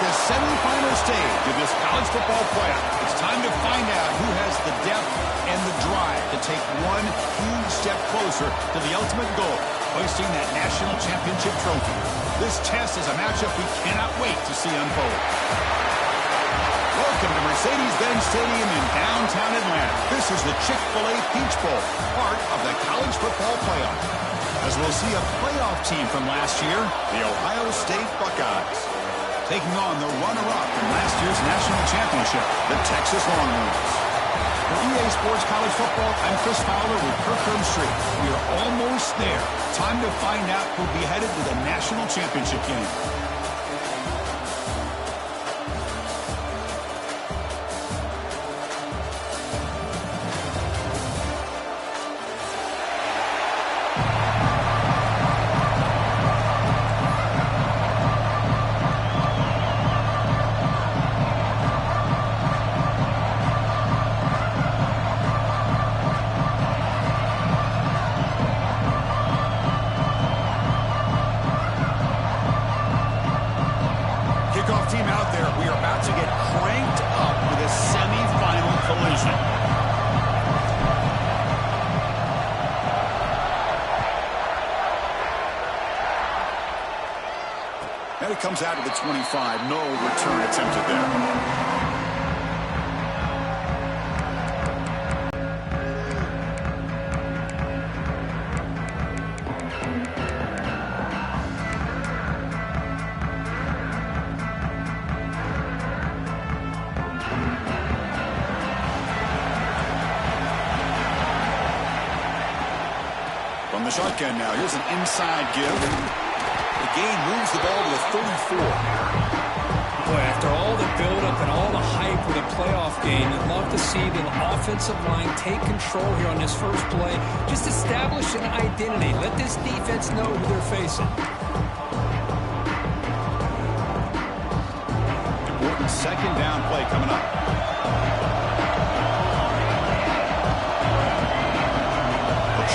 the semifinal stage of this college football playoff. It's time to find out who has the depth and the drive to take one huge step closer to the ultimate goal, hoisting that national championship trophy. This test is a matchup we cannot wait to see unfold. Welcome to Mercedes-Benz Stadium in downtown Atlanta. This is the Chick-fil-A Peach Bowl, part of the college football playoff. As we'll see a playoff team from last year, the Ohio State Buckeyes, taking on the runner-up from last year's national championship, the Texas Longhorns. For EA Sports College Football, I'm Chris Fowler with Kirkland Street. We are almost there. Time to find out who'll be headed to the national championship game. Team out there, we are about to get cranked up with a semi-final collision. And it comes out to the 25. No return attempted there. From the shotgun now, here's an inside give. The gain moves the ball to the 34. Boy, after all the buildup and all the hype with a playoff game, you'd love to see the offensive line take control here on this first play. Just establish an identity. Let this defense know who they're facing. Important second down play coming up.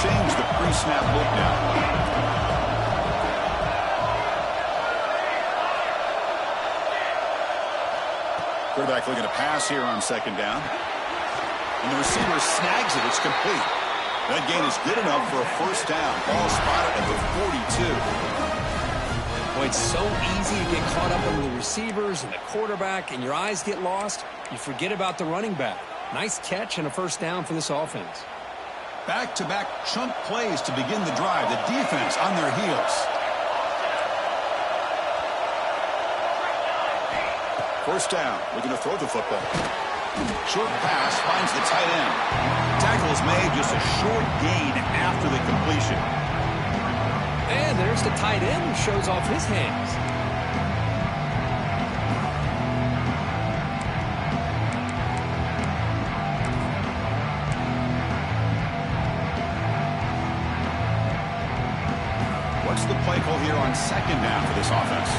Change the pre-snap look now. Quarterback looking to pass here on second down. And the receiver snags it. It's complete. That gain is good enough for a first down. Ball spotted at the 42. Boy, it's so easy to get caught up on the receivers and the quarterback, and your eyes get lost. You forget about the running back. Nice catch and a first down for this offense. Back-to-back chunk plays to begin the drive. The defense on their heels. First down. Looking to throw the football. Short pass finds the tight end. Tackle is made, just a short gain after the completion. And there's the tight end who shows off his hands. What's the play call here on second down for this offense?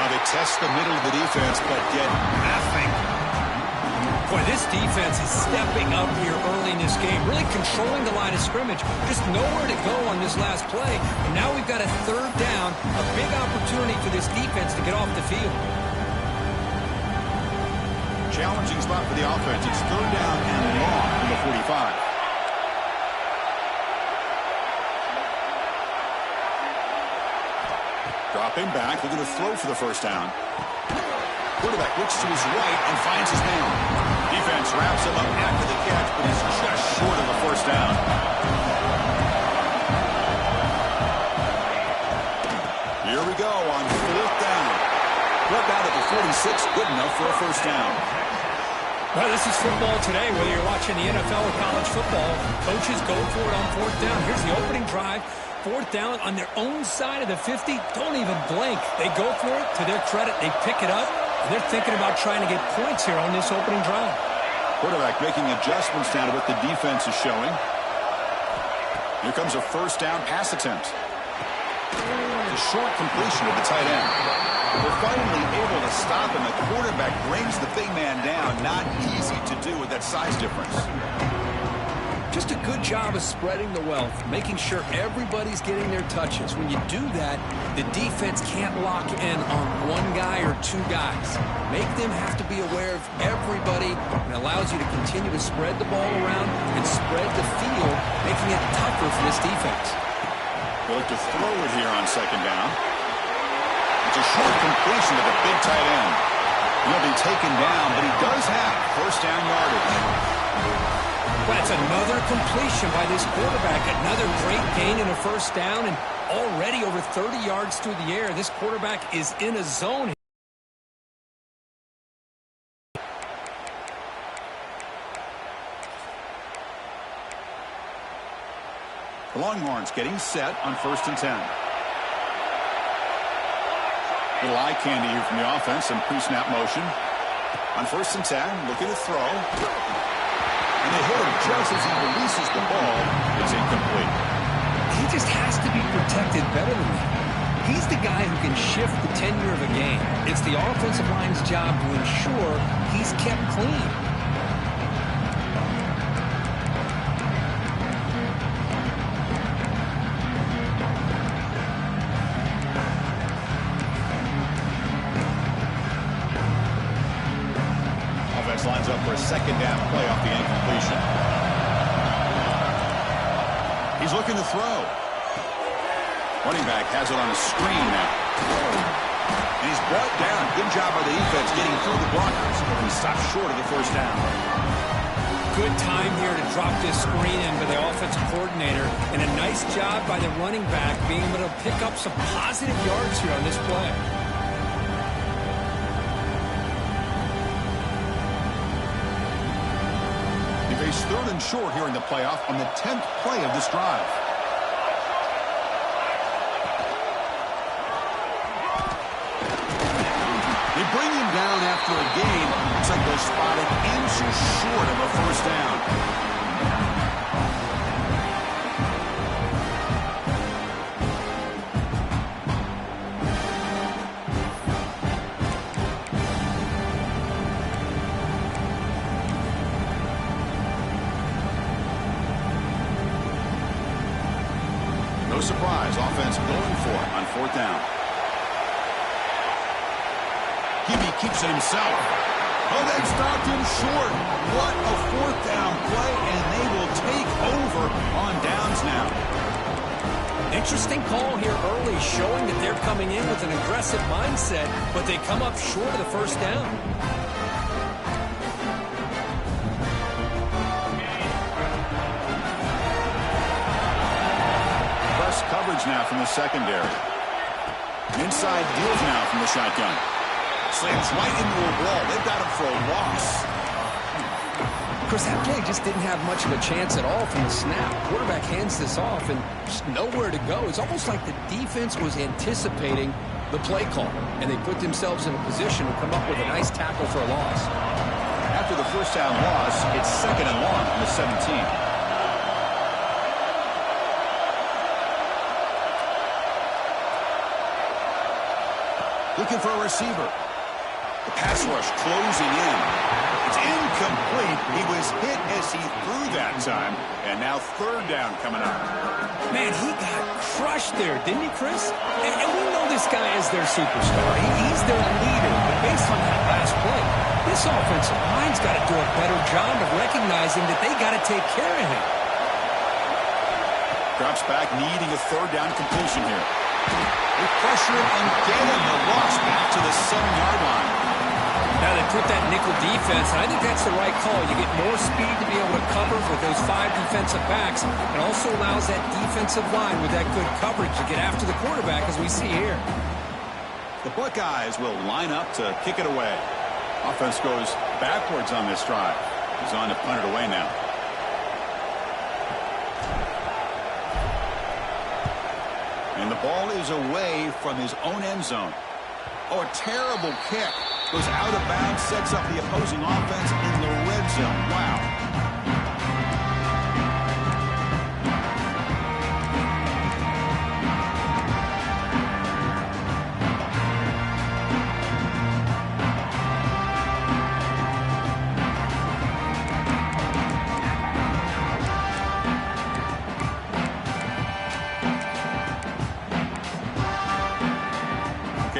They test the middle of the defense, but get nothing. Boy, this defense is stepping up here early in this game, really controlling the line of scrimmage. Just nowhere to go on this last play. And now we've got a third down, a big opportunity for this defense to get off the field. Challenging spot for the offense. It's third down and long from the 45. Dropping back, looking to throw for the first down. Quarterback looks to his right and finds his man. Defense wraps him up after the catch, but he's just short of the first down. Here we go on fourth down. Brought down at the 46, good enough for a first down. Well, this is football today, whether you're watching the NFL or college football. Coaches go for it on fourth down. Here's the opening drive. Fourth down on their own side of the 50. Don't even blink. They go for it. To their credit, they pick it up. And they're thinking about trying to get points here on this opening drive. Quarterback making adjustments now to what the defense is showing. Here comes a first down pass attempt. A short completion of the tight end. We're finally able to stop him. The quarterback brings the big man down. Not easy to do with that size difference. Just a good job of spreading the wealth, making sure everybody's getting their touches. When you do that, the defense can't lock in on one guy or two guys. Make them have to be aware of everybody, and allows you to continue to spread the ball around and spread the field, making it tougher for this defense. They'll look to throw it here on second down. It's a short completion to the big tight end. He'll be taken down, but he does have first down yardage. That's another completion by this quarterback. Another great gain in a first down, and already over 30 yards through the air. This quarterback is in a zone. The Longhorns getting set on 1st and 10. Little eye candy here from the offense, some pre-snap motion. On 1st and 10, looking to throw. And they hit him just as he releases the ball. It's incomplete. He just has to be protected better than that. He's the guy who can shift the tenure of a game. It's the offensive line's job to ensure he's kept clean. Lines up for a second down play off the incompletion. He's looking to throw. Running back has it on a screen now. And he's brought down. Good job by the defense getting through the blockers. He stops short of the first down. Good time here to drop this screen in by the offensive coordinator. And a nice job by the running back being able to pick up some positive yards here on this play. He's 3rd and short here in the playoff on the 10th play of this drive. They bring him down after a gain. Looks like they're spotted inches short of a first down. No surprise, offense going for it on 4th down. Hibby keeps it himself. Oh, they've stopped him short. What a 4th down play, and they will take over on downs now. Interesting call here early, showing that they're coming in with an aggressive mindset, but they come up short of the first down. Coverage now from the secondary. Inside deals now from the shotgun. Slams right into a wall. They've got him for a loss. Chris, that play just didn't have much of a chance at all from the snap. Quarterback hands this off and just nowhere to go. It's almost like the defense was anticipating the play call, and they put themselves in a position to come up with a nice tackle for a loss. After the first down loss, it's 2nd and long from the 17. Looking for a receiver. The pass rush closing in. It's incomplete. He was hit as he threw that time. And now 3rd down coming up. Man, he got crushed there, didn't he, Chris? And we know this guy is their superstar. He's their leader. But based on that last play, this offensive line's got to do a better job of recognizing that they got to take care of him. Drops back, needing a 3rd down completion here. They pressure him and get him. The loss back to the 7-yard line. Now they put that nickel defense, and I think that's the right call. You get more speed to be able to cover with those 5 defensive backs. It also allows that defensive line with that good coverage to get after the quarterback, as we see here. The Buckeyes will line up to kick it away. Offense goes backwards on this drive. He's on to punt it away now. And the ball is away from his own end zone. Oh, a terrible kick. Goes out of bounds, sets up the opposing offense in the red zone. Wow.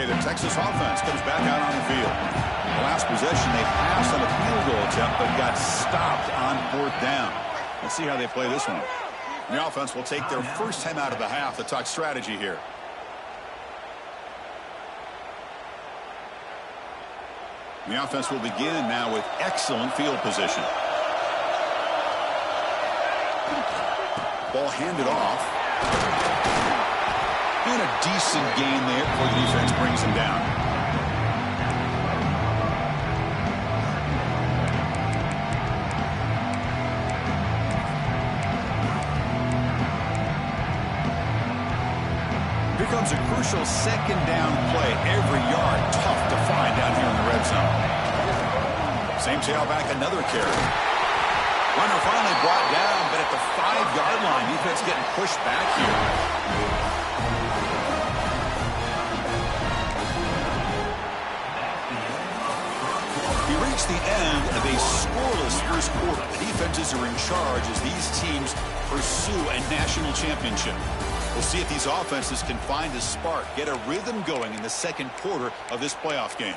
Okay, the Texas offense comes back out on the field. The last possession, they passed on a field goal attempt, but got stopped on 4th down. Let's see how they play this one. The offense will take their first time out of the half to talk strategy here. The offense will begin now with excellent field position. Ball handed off. And a decent gain there before the defense brings him down. Here comes a crucial 2nd down play. Every yard tough to find down here in the red zone. Same tailback, another carry. Runner finally brought down, but at the 5-yard line, defense getting pushed back here. We reached the end of a scoreless first quarter. The defenses are in charge as these teams pursue a national championship. We'll see if these offenses can find a spark, get a rhythm going in the second quarter of this playoff game.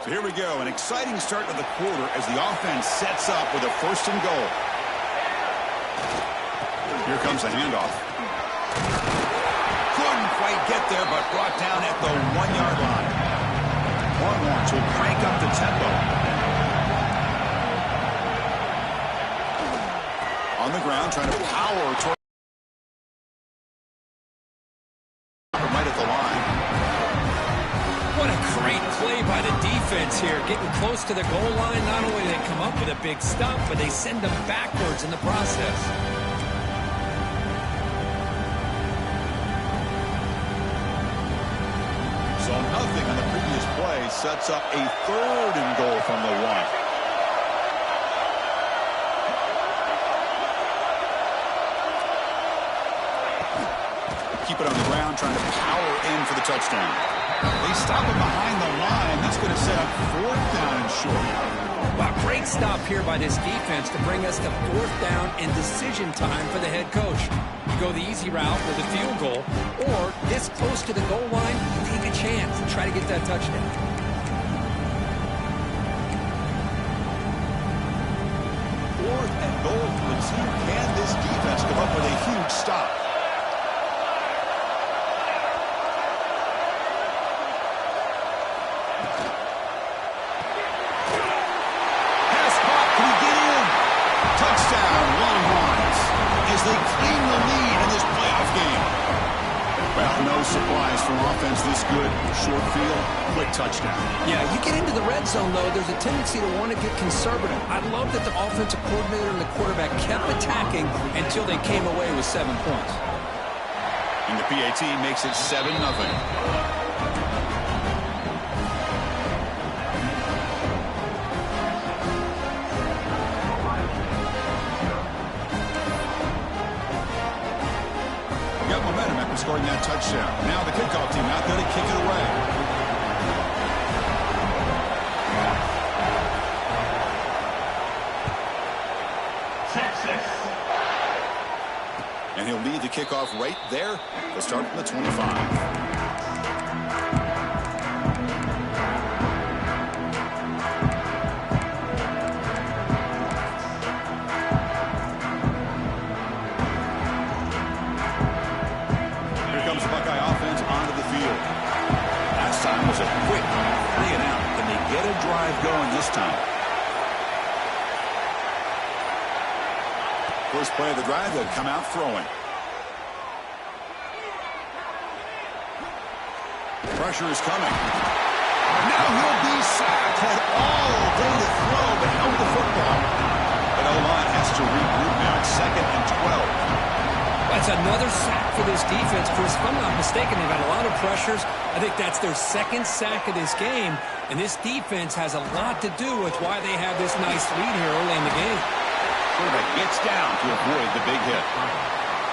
So here we go, an exciting start to the quarter as the offense sets up with a 1st and goal. Here comes the handoff. Couldn't quite get there, but brought down at the 1-yard line. Longhorns will crank up the tempo. On the ground, trying to power toward right at the line. What a great play by the defense here. Getting close to the goal line, not only do they come up with a big stop, but they send them backwards in the process. So nothing on the previous play sets up a 3rd and goal from the 1. Keep it on the ground, trying to power in for the touchdown. They stop him behind the line. That's going to set up 4th down and short. Wow, great stop here by this defense to bring us to 4th down and decision time for the head coach. You go the easy route with a field goal, or this close to the goal line, take a chance and try to get that touchdown. 4th and goal for the team. Can this defense come up with a huge stop? They claim the lead in this playoff game. Well, no surprise from offense this good. Short field, quick touchdown. Yeah, you get into the red zone, though, there's a tendency to want to get conservative. I love that the offensive coordinator and the quarterback kept attacking until they came away with 7 points. And the PAT makes it 7-0. Scoring that touchdown. Now the kickoff team out there to kick it away. Texas. And he'll lead the kickoff right there. They'll start from the 25. Was a quick 3 and out. Can they get a drive going this time? First play of the drive, they'll come out throwing. Pressure is coming. Now he'll be sacked. Had all day to throw, but held the football. And O-line has to regroup now. It's 2nd and 12. That's another sack for this defense, Chris. If I'm not mistaken, they've had a lot of pressures. I think that's their 2nd sack of this game, and this defense has a lot to do with why they have this nice lead here early in the game. Quarterback gets down to avoid the big hit.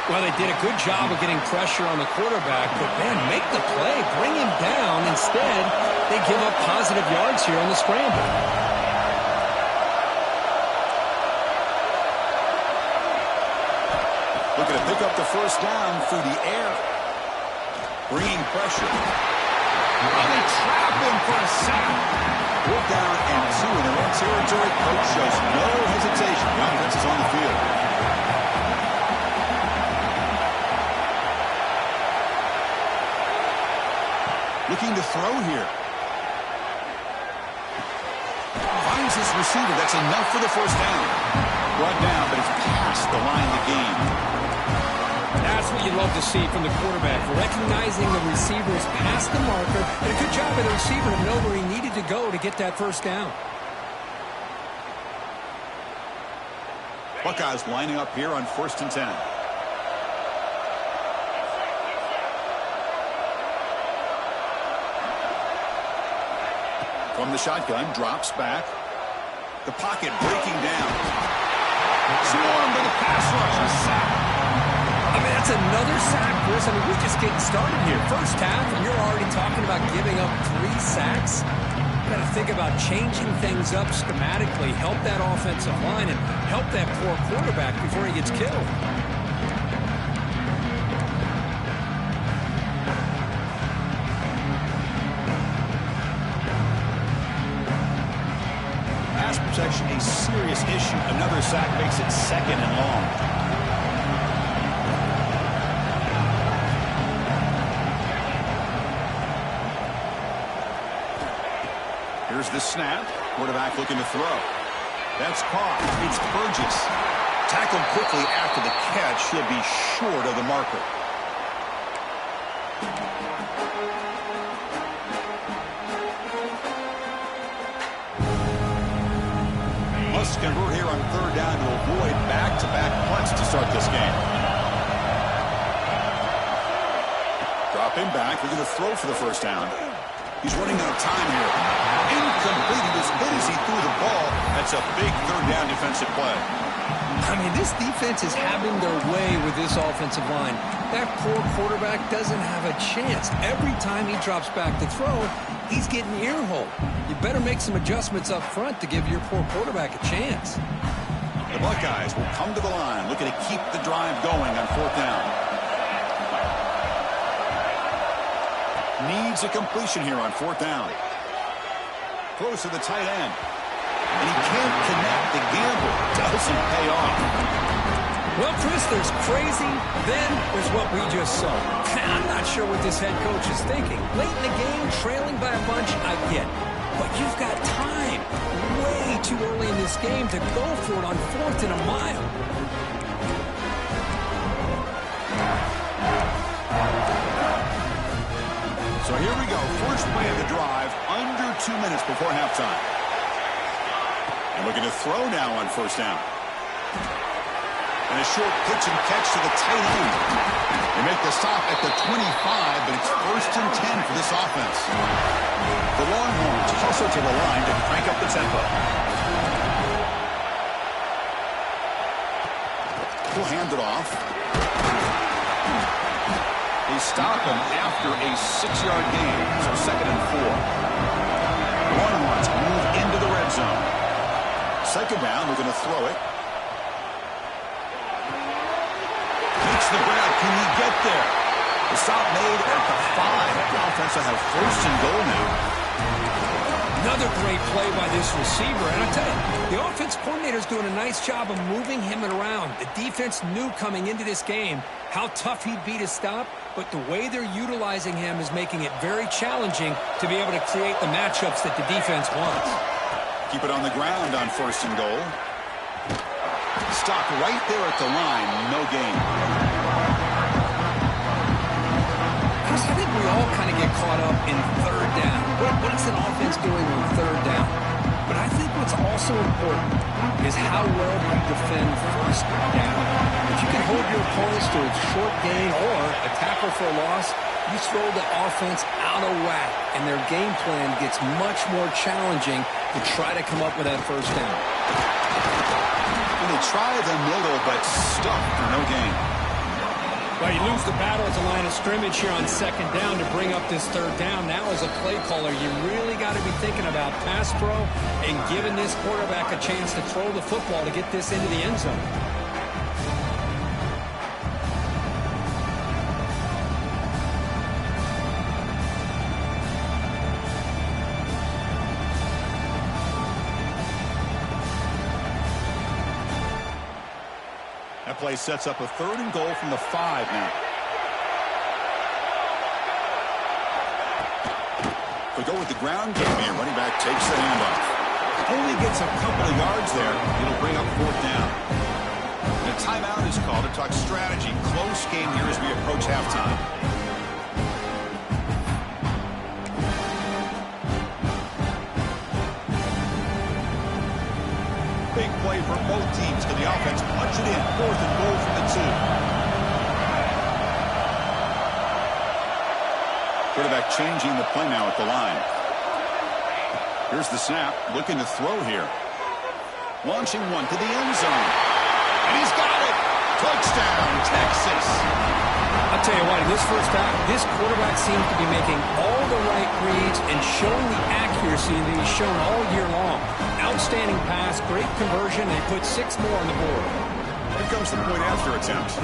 Well, they did a good job of getting pressure on the quarterback, but man, make the play, bring him down. Instead, they give up positive yards here on the scramble. Look at a pick up the first down through the air. Bringing pressure. And they trap him for a sack. 4th down and 2 in their own territory. Coach shows no hesitation. The offense is on the field. Looking to throw here. Finds his receiver. That's enough for the first down. Brought down, but it's past the line of the game. That's what you love to see from the quarterback. Recognizing the receivers past the marker. And a good job by the receiver to know where he needed to go to get that first down. Buckeyes lining up here on 1st and 10. From the shotgun, drops back. The pocket breaking down. Swarmed by the pass rush. A sack. I mean, that's another sack, Chris. I mean, we're just getting started here. First half, and you're already talking about giving up 3 sacks. You got to think about changing things up schematically, help that offensive line, and help that poor quarterback before he gets killed. Protection a serious issue. Another sack makes it 2nd and long. Here's the snap. Quarterback looking to throw. That's caught. It's Burgess. Tackled quickly after the catch. He'll be short of the marker. Must convert here on 3rd down to avoid back-to-back punts to start this game. Drop him back. They're going to throw for the first down. He's running out of time here. Incomplete. As good as he threw the ball, that's a big 3rd down defensive play. I mean, this defense is having their way with this offensive line. That poor quarterback doesn't have a chance. Every time he drops back to throw, he's getting ear-holed. You better make some adjustments up front to give your poor quarterback a chance. The Buckeyes will come to the line, looking to keep the drive going on 4th down. Needs a completion here on 4th down. Throws to the tight end. And he can't connect. The gamble doesn't pay off. Well, Chris, there's crazy, then there's what we just saw. I'm not sure what this head coach is thinking. Late in the game, trailing by a bunch, I get. But you've got time. Way too early in this game to go for it on 4th and a mile. So here we go. First play of the drive, under 2 minutes before halftime. And looking to throw now on 1st down. And a short pitch and catch to the tight end. They make the stop at the 25, but it's 1st and 10 for this offense. The Longhorns hustle to the line to crank up the tempo. He'll hand it off. They stop him after a 6-yard gain, so 2nd and 4. Longhorns move into the red zone. 2nd down, we're going to throw it. Takes the grab. Can he get there? The stop made at the 5. The offense will have 1st and goal now. Another great play by this receiver. And I tell you, the offense coordinator is doing a nice job of moving him around. The defense knew coming into this game how tough he'd be to stop, but the way they're utilizing him is making it very challenging to be able to create the matchups that the defense wants. Keep it on the ground on 1st and goal. Stop right there at the line. No gain. Chris, I think we all kind of get caught up in 3rd down. What is an offense doing on 3rd down? But I think what's also important is how well you defend 1st down. If you can hold your opponents to a short gain or a tackle for a loss, you throw the offense out of whack, and their game plan gets much more challenging to try to come up with that 1st down. And they try the middle, but stuck for no gain. Well, you lose the battle at the line of scrimmage here on 2nd down to bring up this 3rd down. Now as a play caller, you really got to be thinking about pass pro and giving this quarterback a chance to throw the football to get this into the end zone. play sets up a 3rd and goal from the 5 now. We go with the ground game here. Running back takes the handoff. Only gets a couple of yards there. It'll bring up 4th down. And a timeout is called to talk strategy. Close game here as we approach halftime. Big play for both teams. Can the offense punch it in? 4th and goal from the 2. Quarterback changing the play now at the line. Here's the snap, looking to throw here. Launching one to the end zone. And he's got it! Touchdown, Texas! I'll tell you what, in this first half, this quarterback seems to be making all the right reads and showing the accuracy that he's shown all year long. Outstanding pass, great conversion, and he put 6 more on the board. Here comes the point after attempt.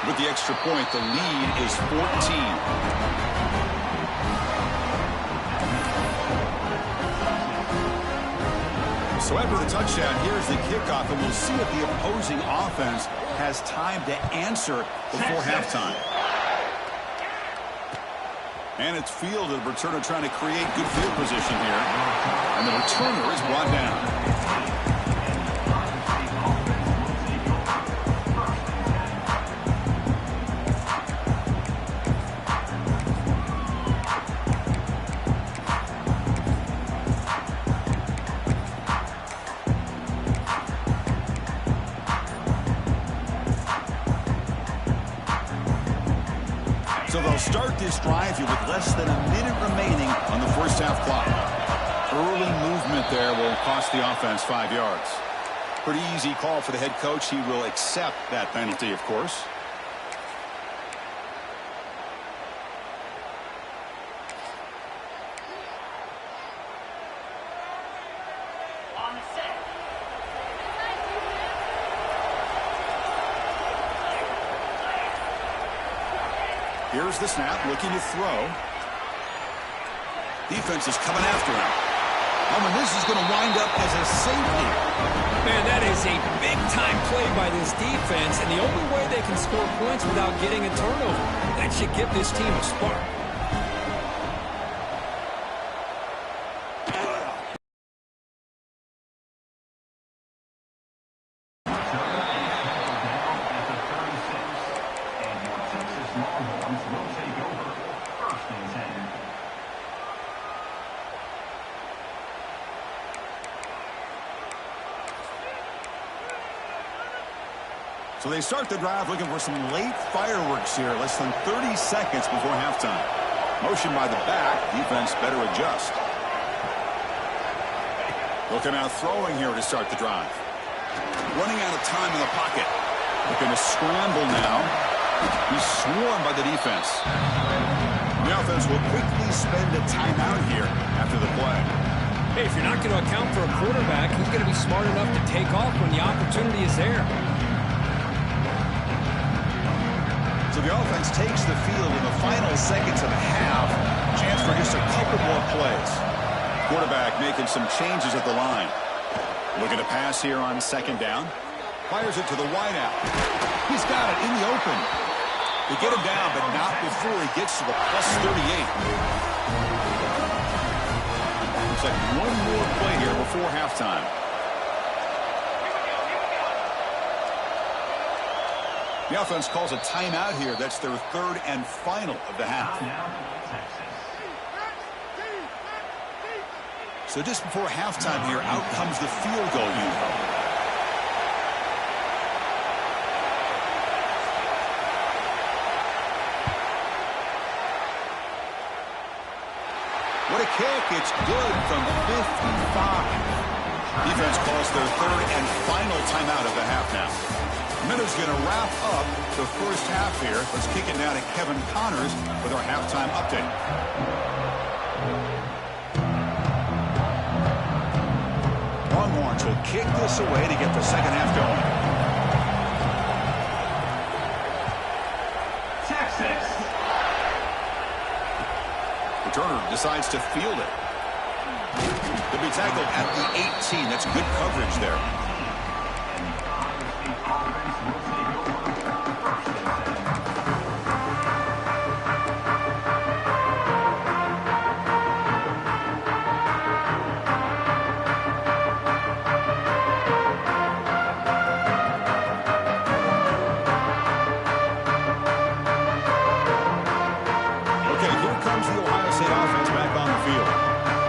With the extra point, the lead is 14. So after the touchdown, here's the kickoff, and we'll see if the opposing offense has time to answer before halftime. And it's fielded. Returner trying to create good field position here. And the returner is brought down. So they'll start this drive here with less than a minute remaining on the first half clock. Early movement there will cost the offense 5 yards. Pretty easy call for the head coach. He will accept that penalty, of course. Here's the snap, looking to throw. Defense is coming after him. Oh, and this is going to wind up as a safety. Man, that is a big-time play by this defense, and the only way they can score points without getting a turnover. That should give this team a spark. So they start the drive looking for some late fireworks here, less than 30 seconds before halftime. Motion by the back, defense better adjust. Looking out throwing here to start the drive. Running out of time in the pocket. Looking to scramble now. He's swarmed by the defense. The offense will quickly spend a timeout here after the play. Hey, if you're not going to account for a quarterback, he's going to be smart enough to take off when the opportunity is there. So the offense takes the field in the final seconds of the half. Chance for just a couple more plays. Quarterback making some changes at the line. Looking to pass here on 2nd down. Fires it to the wideout. He's got it in the open. They get him down, but not before he gets to the +38. Looks like one more play here before halftime. The offense calls a timeout here. That's their 3rd and final of the half. So just before halftime here, out comes the field goal unit. What a kick. It's good from 55. Defense calls their 3rd and final timeout of the half now. Minute's going to wrap up the first half here. Let's kick it now to Kevin Connors with our halftime update. Longhorns will kick this away to get the second half going. Texas. Returner decides to field it. He'll be tackled at the 18. That's good coverage there. comes the Ohio State offense back on the field.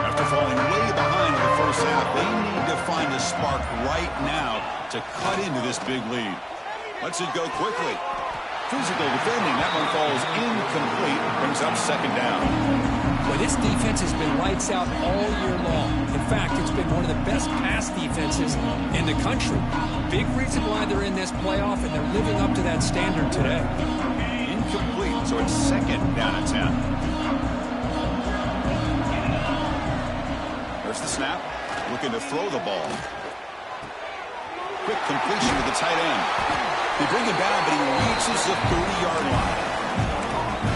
After falling way behind in the first half, they need to find a spark right now to cut into this big lead. Lets it go quickly. Physical defending. That one falls incomplete. Brings up second down. Well, this defense has been lights out all year long. In fact, it's been one of the best pass defenses in the country. Big reason why they're in this playoff, and they're living up to that standard today. Incomplete, so it's second down and 10. There's the snap. Looking to throw the ball. Quick completion to the tight end. They bring him down, but he reaches the 30-yard line.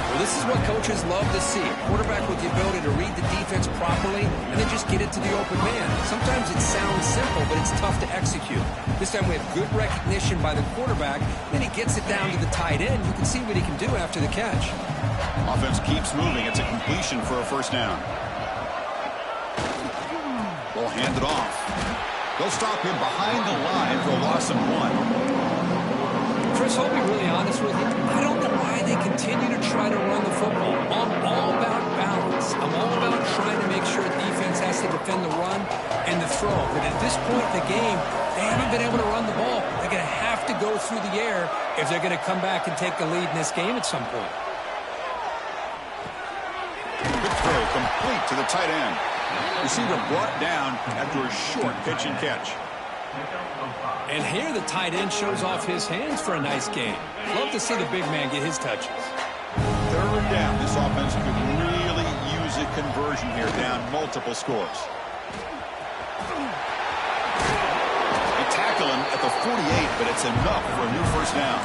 Well, this is what coaches love to see. A quarterback with the ability to read the defense properly and then just get it to the open man. Sometimes it sounds simple, but it's tough to execute. This time we have good recognition by the quarterback. Then he gets it down to the tight end. You can see what he can do after the catch. Offense keeps moving. It's a completion for a first down. They'll hand it off. They'll stop him behind the line for a loss of 1. Chris, I'll be really honest with you. I don't know why they continue to try to run the football. I'm all about balance. I'm all about trying to make sure defense has to defend the run and the throw. But at this point in the game, they haven't been able to run the ball. They're going to have to go through the air if they're going to come back and take the lead in this game at some point. Good throw, complete to the tight end. Receiver brought down after a short pitch and catch. And here the tight end shows off his hands for a nice game. Love to see the big man get his touches. Third down. This offense could really use a conversion here, down multiple scores. They tackle him at the 48, but it's enough for a new first down.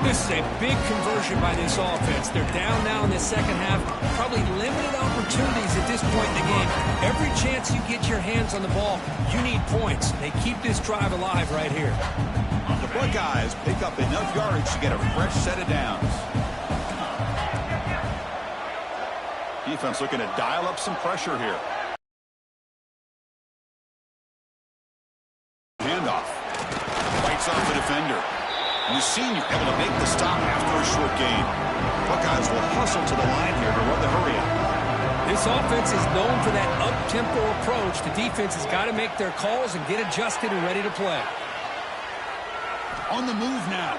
This is a big conversion by this offense. They're down now in the second half. Probably limited opportunities at this point in the game. Every chance you get your hands on the ball, you need points. They keep this drive alive right here. The Buckeyes pick up enough yardage to get a fresh set of downs. Defense looking to dial up some pressure here. Handoff. Fights off the defender. And the senior able to make the stop after a short gain. Buckeyes will hustle to the line here to run the hurry-up. This offense is known for that up-tempo approach. The defense has got to make their calls and get adjusted and ready to play. On the move now.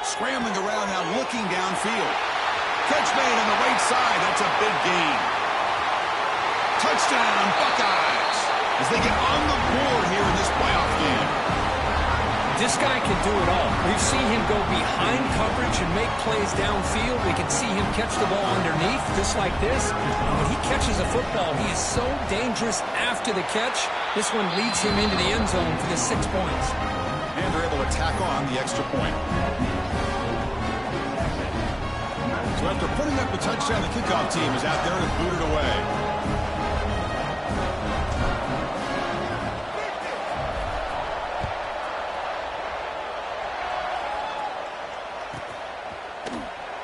Scrambling around now, looking downfield. Catch made on the right side. That's a big gain. Touchdown, Buckeyes, as they get on the board here in this playoff game. This guy can do it all. We've seen him go behind coverage and make plays downfield. We can see him catch the ball underneath, just like this. When he catches a football, he is so dangerous after the catch. This one leads him into the end zone for the 6 points. And they're able to tack on the extra point. So after putting up a touchdown, the kickoff team is out there to boot it away.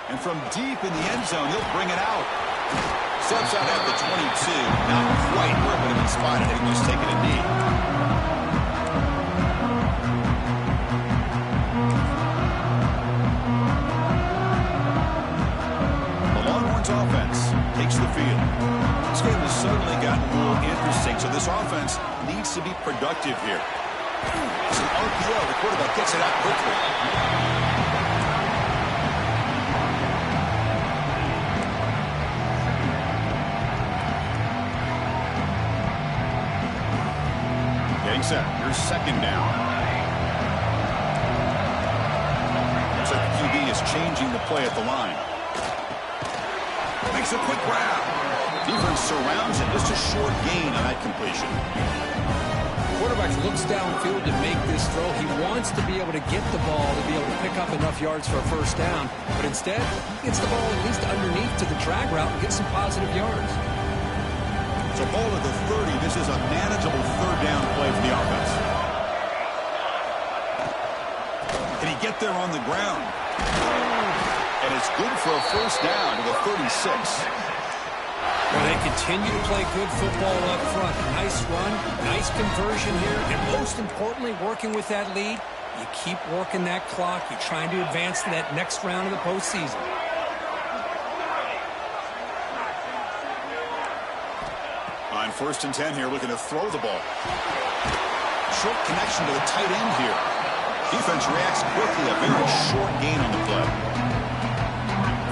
And from deep in the end zone, he'll bring it out. Steps out at the 22. Not quite where it would have been spotted had he just taken a knee. The Longhorns offense takes the field. This game has suddenly gotten a little interesting, so this offense needs to be productive here. It's an RPO. The quarterback gets it out quickly. Set. Here's second down. Looks like the QB is changing the play at the line. Makes a quick grab. Defense surrounds it. Just a short gain on that completion. The quarterback looks downfield to make this throw. He wants to be able to get the ball to be able to pick up enough yards for a first down. But instead, he gets the ball at least underneath to the drag route and gets some positive yards. So ball at the 30. This is a manageable third down play for the offense. Can he get there on the ground? And it's good for a first down to the 36. Well, they continue to play good football up front. Nice run, nice conversion here, and most importantly, working with that lead, you keep working that clock. You're trying to advance to that next round of the postseason. On 1st and 10 here, looking to throw the ball. Short connection to the tight end here. Defense reacts quickly. A very short gain on the play.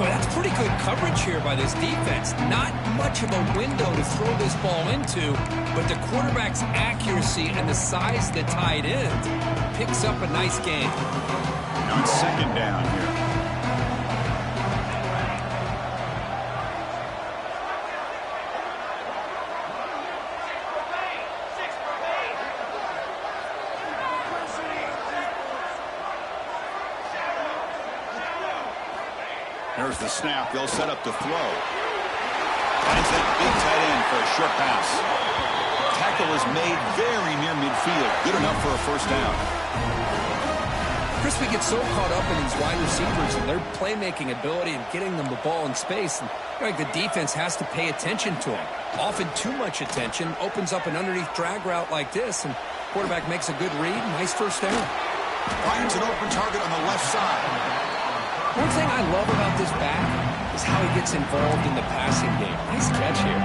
Boy, that's pretty good coverage here by this defense. Not much of a window to throw this ball into, but the quarterback's accuracy and the size of the tight end picks up a nice gain. On 2nd down here. There's the snap. They'll set up to throw. Finds that big tight end for a short pass. Tackle is made very near midfield. Good enough for a 1st down. Chris, we get so caught up in these wide receivers and their playmaking ability and getting them the ball in space. And like the defense has to pay attention to them. Often too much attention opens up an underneath drag route like this, and quarterback makes a good read. Nice 1st down. Finds an open target on the left side. One thing I love about this back is how he gets involved in the passing game. Nice catch here.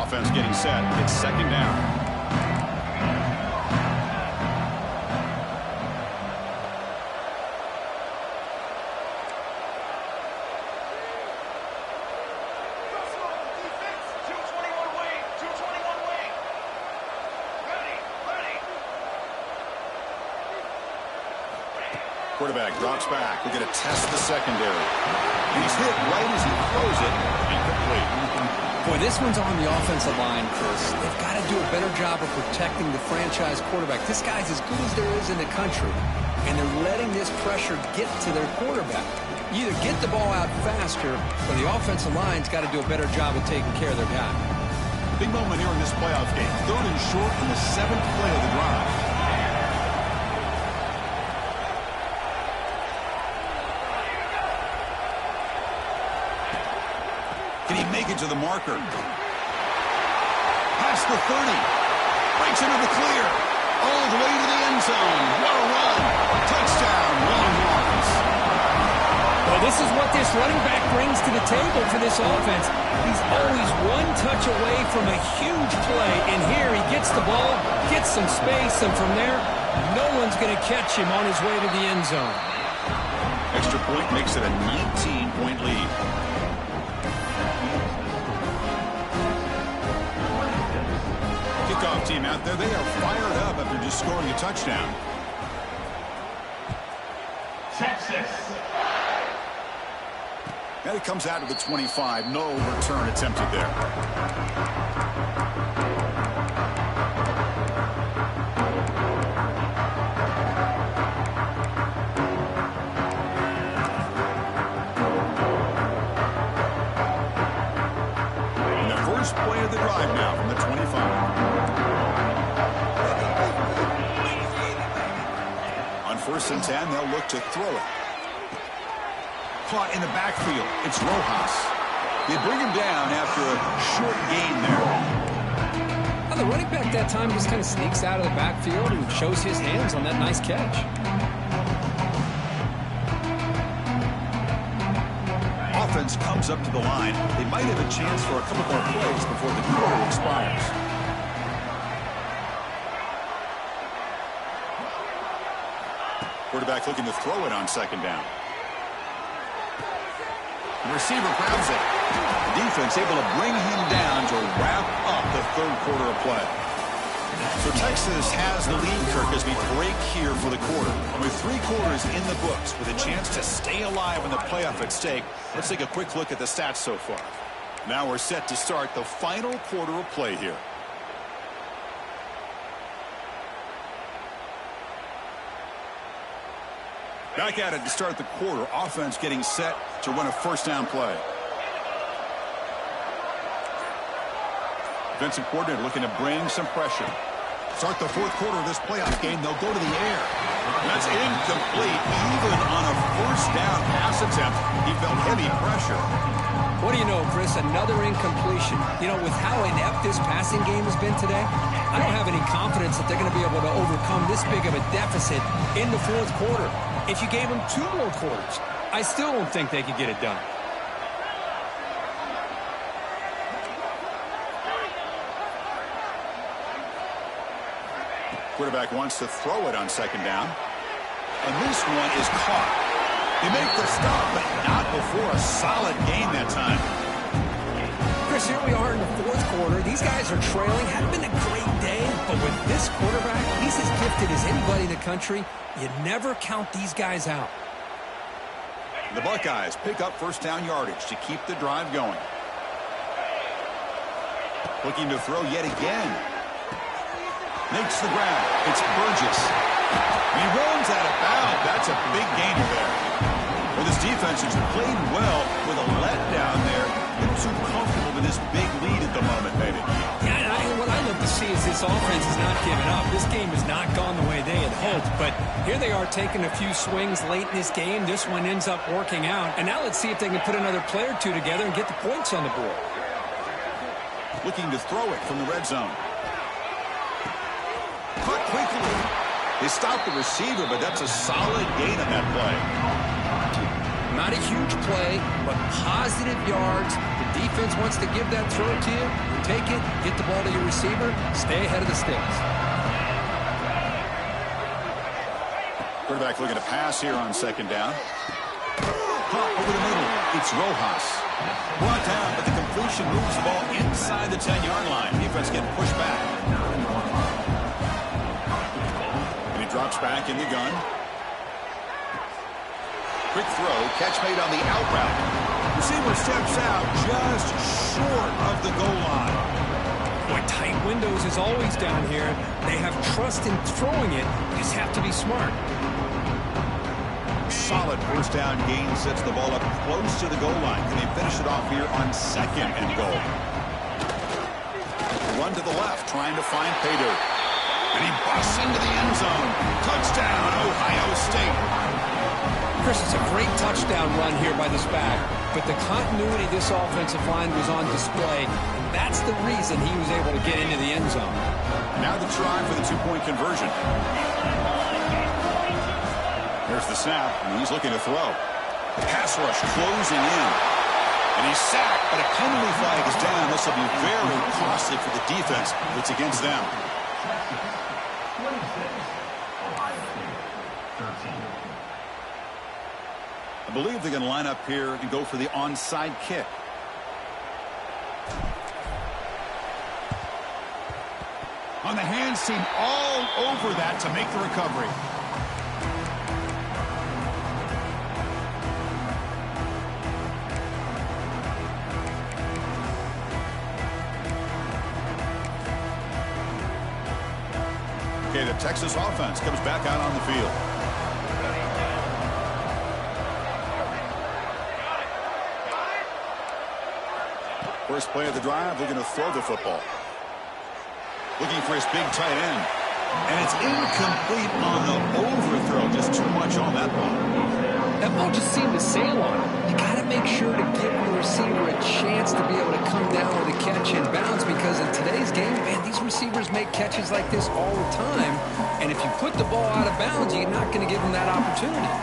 Offense getting set. It's 2nd down. Quarterback drops back. We're going to test the secondary. He's hit right as he throws it. Incomplete. Boy, this one's on the offensive line, Chris. They've got to do a better job of protecting the franchise quarterback. This guy's as good as there is in the country, and they're letting this pressure get to their quarterback. You either get the ball out faster, or the offensive line's got to do a better job of taking care of their guy. Big moment here in this playoff game. 3rd and short in the 7th play of the drive. Can he make it to the marker? Past the 30. Breaks into the clear. All the way to the end zone. What a run. Touchdown, Longhorns. Well, this is what this running back brings to the table for this offense. He's always one touch away from a huge play. And here he gets the ball, gets some space, and from there, no one's going to catch him on his way to the end zone. Extra point makes it a 19-point lead. Kickoff team out there. They are fired up after just scoring a touchdown. Texas. Now he comes out to the 25. No return attempted there. And the first play of the drive now from the 25. On 1st and 10, they'll look to throw it. Caught in the backfield. It's Rojas. They bring him down after a short gain there. Now, the running back that time just kind of sneaks out of the backfield and shows his hands on that nice catch. Offense comes up to the line. They might have a chance for a couple more plays before the quarter expires. Quarterback looking to throw it on 2nd down. The receiver grabs it. The defense able to bring him down to wrap up the 3rd quarter of play. So Texas has the lead, Kirk, as we break here for the quarter. And with 3 quarters in the books with a chance to stay alive in the playoff at stake, let's take a quick look at the stats so far. Now we're set to start the final quarter of play here. Back at it to start the quarter. Offense getting set to run a 1st down play. Defensive coordinator looking to bring some pressure. Start the 4th quarter of this playoff game. They'll go to the air. That's incomplete. Even on a 1st down pass attempt, he felt heavy pressure. What do you know, Chris? Another incompletion. You know, with how inept this passing game has been today, I don't have any confidence that they're going to be able to overcome this big of a deficit in the fourth quarter. If you gave them 2 more quarters, I still don't think they could get it done. Quarterback wants to throw it on second down. And this one is caught. They make the stop, but not before a solid gain that time. Chris, here we are in the fourth quarter. These guys are trailing. Hadn't been a great day, but with this quarterback, he's as gifted as anybody in the country. You never count these guys out. The Buckeyes pick up first down yardage to keep the drive going. Looking to throw yet again. Makes the grab. It's Burgess. He runs out of bounds. That's a big gainer there. Well, this defense has played well with a letdown there. They're too comfortable with this big lead at the moment, maybe. Yeah, and what I love to see is this offense is not giving up. This game has not gone the way they had hoped, but here they are taking a few swings late in this game. This one ends up working out, and now let's see if they can put another play or two together and get the points on the board. Looking to throw it from the red zone. Caught quickly. They stopped the receiver, but that's a solid gain on that play. Not a huge play, but positive yards. The defense wants to give that throw to you. Take it, get the ball to your receiver, stay ahead of the sticks. Quarterback looking to pass here on second down. Caught over the middle. It's Rojas. Brought down, but the completion moves the ball inside the 10-yard line. Defense getting pushed back. Drops back in the gun. Quick throw. Catch made on the out route. Receiver steps out just short of the goal line. Boy, tight windows is always down here. They have trust in throwing it. You just have to be smart. Solid first down gain sets the ball up close to the goal line. Can they finish it off here on second and goal? Run to the left, trying to find pay dirt. And he busts into the end zone. Touchdown, Ohio State. Chris, it's a great touchdown run here by this back, but the continuity of this offensive line was on display, and that's the reason he was able to get into the end zone. Now the try for the 2-point conversion. There's the snap, and he's looking to throw. The pass rush closing in. And he's sacked, but a penalty flag is down. This will be very costly for the defense that's against them. I believe they're going to line up here and go for the onside kick. On the hands team all over that to make the recovery. Okay, the Texas offense comes back out on the field. First play of the drive, looking to throw the football. Looking for his big tight end. And it's incomplete on the overthrow. Just too much on that ball. That ball just seemed to sail on him. You got to make sure to give the receiver a chance to be able to come down with a catch and bounce, because in today's game, man, these receivers make catches like this all the time. And if you put the ball out of bounds, you're not going to give them that opportunity.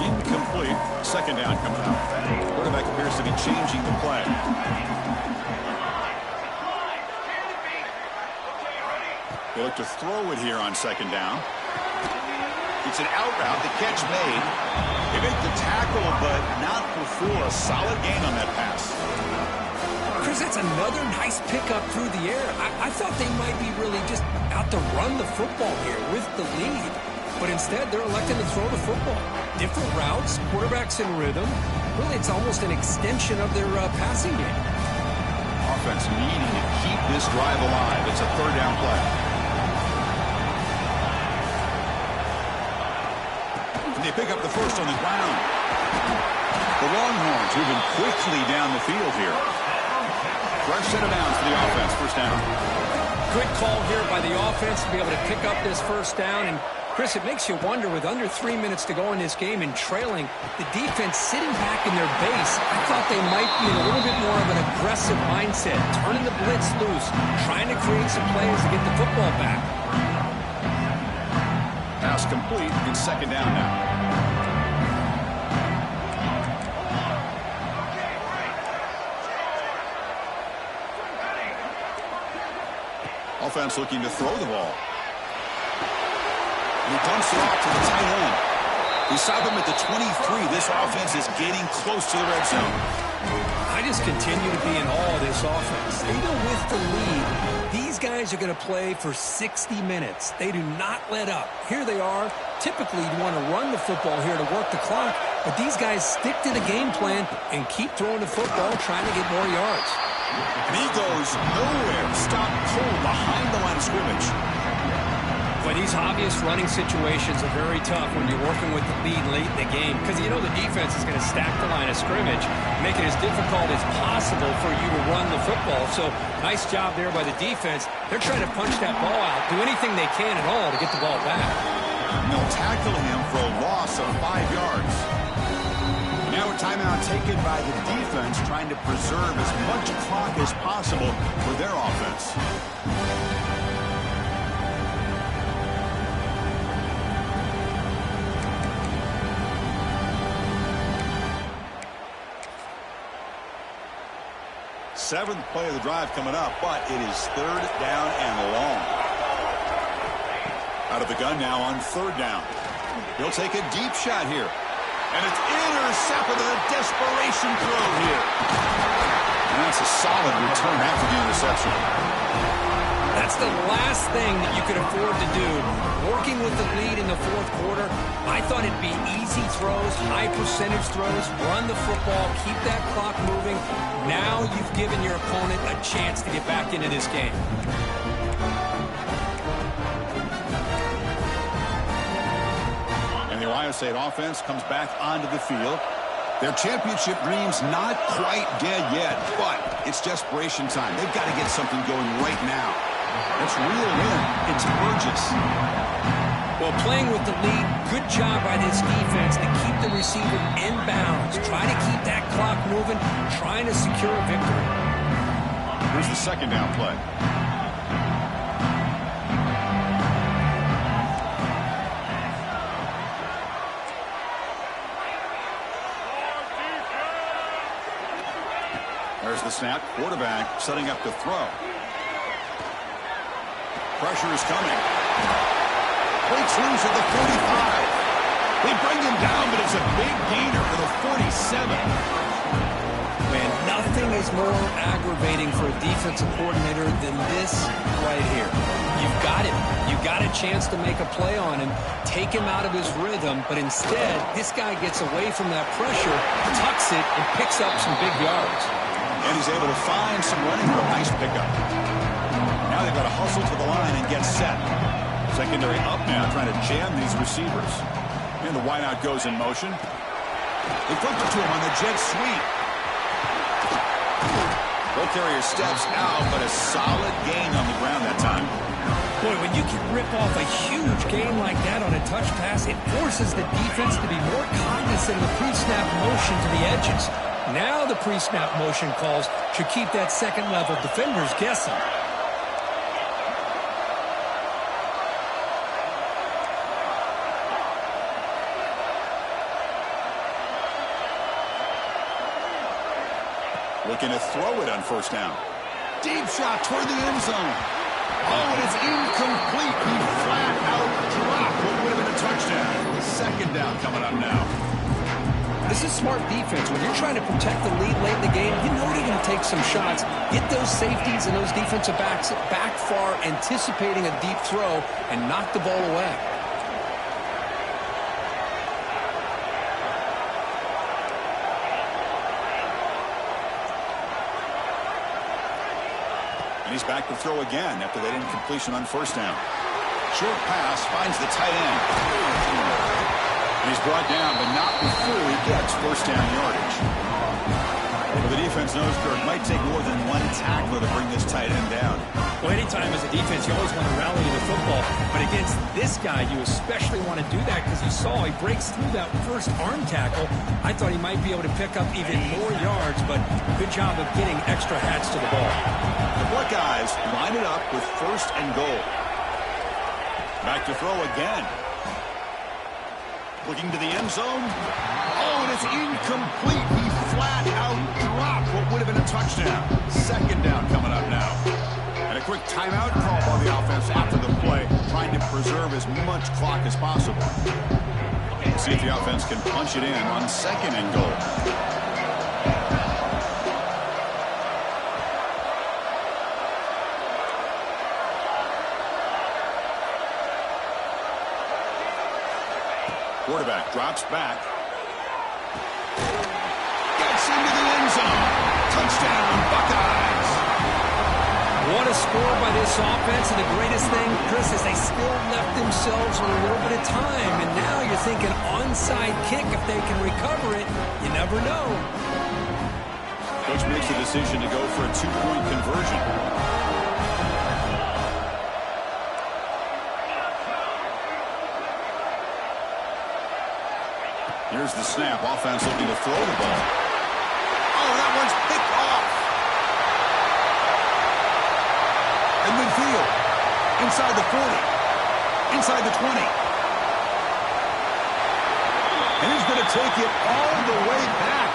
Incomplete. Second down comes out. Quarterback appears to be changing the play. They look to throw it here on second down. It's an out route. The catch made. They make the tackle, but not before a solid gain on that pass. Chris, that's another nice pickup through the air. I thought they might be really just out to run the football here with the lead. But instead, they're electing to throw the football. Different routes, quarterbacks in rhythm. Really, it's almost an extension of their passing game. Offense needing to keep this drive alive. It's a third down play. And they pick up the first on the ground. The Longhorns moving quickly down the field here. Fresh set of downs for the offense, first down. Good call here by the offense to be able to pick up this first down. And Chris, it makes you wonder, with under 3 minutes to go in this game and trailing, the defense sitting back in their base, I thought they might be in a little bit more of an aggressive mindset, turning the blitz loose, trying to create some plays to get the football back. Pass complete, and second down now. Offense looking to throw the ball. And he dumps it off to the tight end. We stop him at the 23. This offense is getting close to the red zone. I just continue to be in awe of this offense. Even with the lead, these guys are going to play for 60 minutes. They do not let up. Here they are. Typically, you want to run the football here to work the clock, but these guys stick to the game plan and keep throwing the football, trying to get more yards. And he goes nowhere. Stop cold behind the line of scrimmage. Boy, these obvious running situations are very tough when you're working with the lead late in the game, because you know the defense is going to stack the line of scrimmage, make it as difficult as possible for you to run the football. So nice job there by the defense. They're trying to punch that ball out, do anything they can at all to get the ball back. And they'll tackle him for a loss of 5 yards. Now a timeout taken by the defense, trying to preserve as much clock as possible for their offense. Seventh play of the drive coming up, but it is third down and long. Out of the gun now on third down. He'll take a deep shot here. And it's intercepted, a desperation throw here. And that's a solid return after the interception. That's the last thing that you could afford to do. Working with the lead in the fourth quarter, I thought it'd be easy throws, high percentage throws, run the football, keep that clock moving. Now you've given your opponent a chance to get back into this game. And the Ohio State offense comes back onto the field. Their championship dreams not quite dead yet, but it's desperation time. They've got to get something going right now. Let's reel in. It's Burgess. Well, playing with the lead, good job by this defense to keep the receiver in bounds. Try to keep that clock moving, trying to secure a victory. Here's the second down play. There's the snap. Quarterback setting up to throw. Pressure is coming. Breaks loose at the 45. They bring him down, but it's a big gainer for the 47. Man, nothing is more aggravating for a defensive coordinator than this right here. You've got him. You've got a chance to make a play on him, take him out of his rhythm, but instead, this guy gets away from that pressure, tucks it, and picks up some big yards. And he's able to find some running room. Nice pickup. Now they've got to hustle to the line and get set. Secondary up now, trying to jam these receivers. And the wideout goes in motion. They flip it to him on the jet sweep. Ball carrier steps out, but a solid gain on the ground that time. Boy, when you can rip off a huge gain like that on a touch pass, it forces the defense to be more cognizant of the pre-snap motion to the edges. Now the pre-snap motion calls should keep that second-level defenders guessing. Looking to throw it on first down. Deep shot toward the end zone. Oh, and it's incomplete. He flat out dropped what would have been a touchdown. Second down coming up now. This is smart defense. When you're trying to protect the lead late in the game, you know they're going to take some shots. Get those safeties and those defensive backs back far, anticipating a deep throw, and knock the ball away. And he's back to throw again after that incompletion on first down. Short pass finds the tight end. And he's brought down, but not before he gets first down yardage. Well, the defense knows Kirk might take more than one tackler to bring this tight end down. Well, anytime as a defense, you always want to rally to the football. But against this guy, you especially want to do that because you saw he breaks through that first arm tackle. I thought he might be able to pick up even more yards, but good job of getting extra hats to the ball. The Buckeyes line it up with 1st and goal. Back to throw again. Looking to the end zone. Oh, and it's incomplete. He flat out dropped what would have been a touchdown. 2nd down coming up now. And a quick timeout call by the offense after the play, trying to preserve as much clock as possible. See if the offense can punch it in on 2nd and goal. Quarterback drops back. Gets into the end zone. Touchdown, Buckeyes. What a score by this offense. And the greatest thing, Chris, is they still left themselves with a little bit of time. And now you're thinking onside kick. If they can recover it, you never know. Coach makes the decision to go for a 2-point conversion. Here's the snap. Offense looking to throw the ball. Oh, that one's picked off. In midfield. Inside the 40. Inside the 20. And he's going to take it all the way back.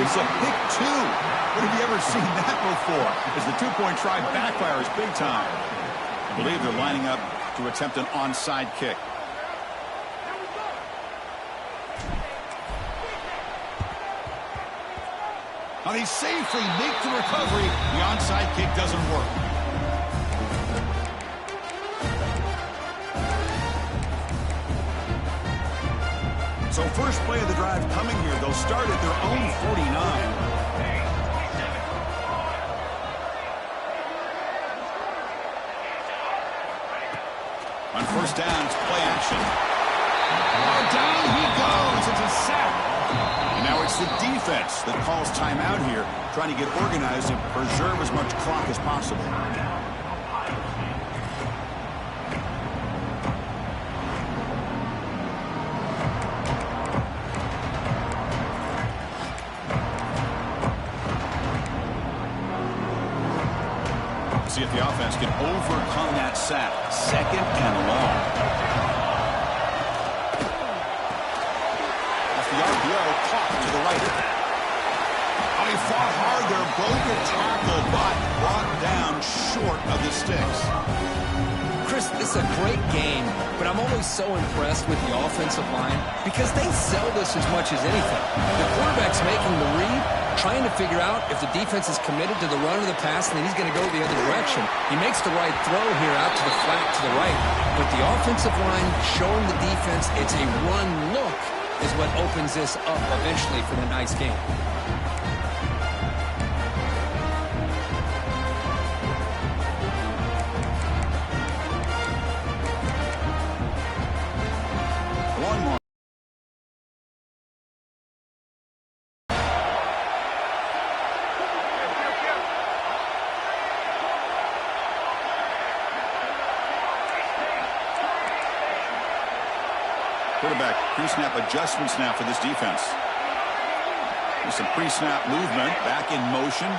It's a pick 2. When have you ever seen that before? As the 2-point try backfires big time. I believe they're lining up to attempt an onside kick. Now they safely make the recovery. The onside kick doesn't work. So first play of the drive coming here. They'll start at their own 49. On 1st down, it's play action. Oh, down he goes. It's a sack. And now it's the defense that calls timeout here, trying to get organized and preserve as much clock as possible. See if the offense can overcome that sack. 2nd and long. Off the RPO, caught to the right. Oh, he fought hard there, broke a tackle, but brought down short of the sticks. Chris, this is a great game, but I'm always so impressed with the offensive line because they sell this as much as anything. The quarterback's making the read, trying to figure out if the defense is committed to the run or the pass, and then he's going to go the other direction. He makes the right throw here out to the flat to the right, but the offensive line showing the defense it's a run look is what opens this up eventually for the nice game. One more. Quarterback pre-snap adjustments now for this defense. There's some pre-snap movement, back in motion.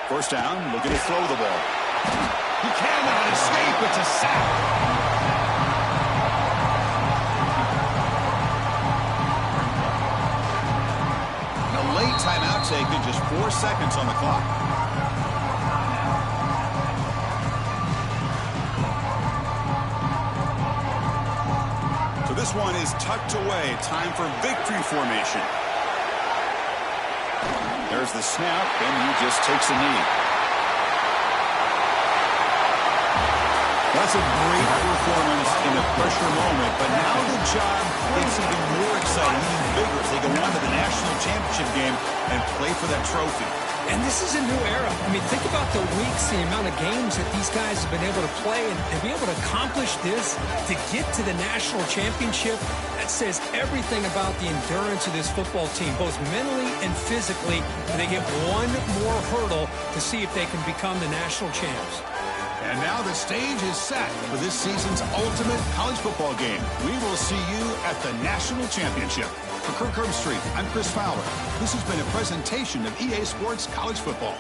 1st down, looking to throw the ball. He cannot escape, it's a sack. A late timeout taken, just 4 seconds on the clock. This one is tucked away. Time for victory formation. There's the snap, and he just takes a knee. That's a great performance in a pressure moment, but now the job gets even more exciting, even bigger as they go on to the national championship game and play for that trophy. And this is a new era. I mean, think about the weeks, the amount of games that these guys have been able to play, and to be able to accomplish this, to get to the national championship, that says everything about the endurance of this football team, both mentally and physically. And they get one more hurdle to see if they can become the national champs. And now the stage is set for this season's ultimate college football game. We will see you at the national championship. For Kirk Herbstreit, I'm Chris Fowler. This has been a presentation of EA Sports College Football.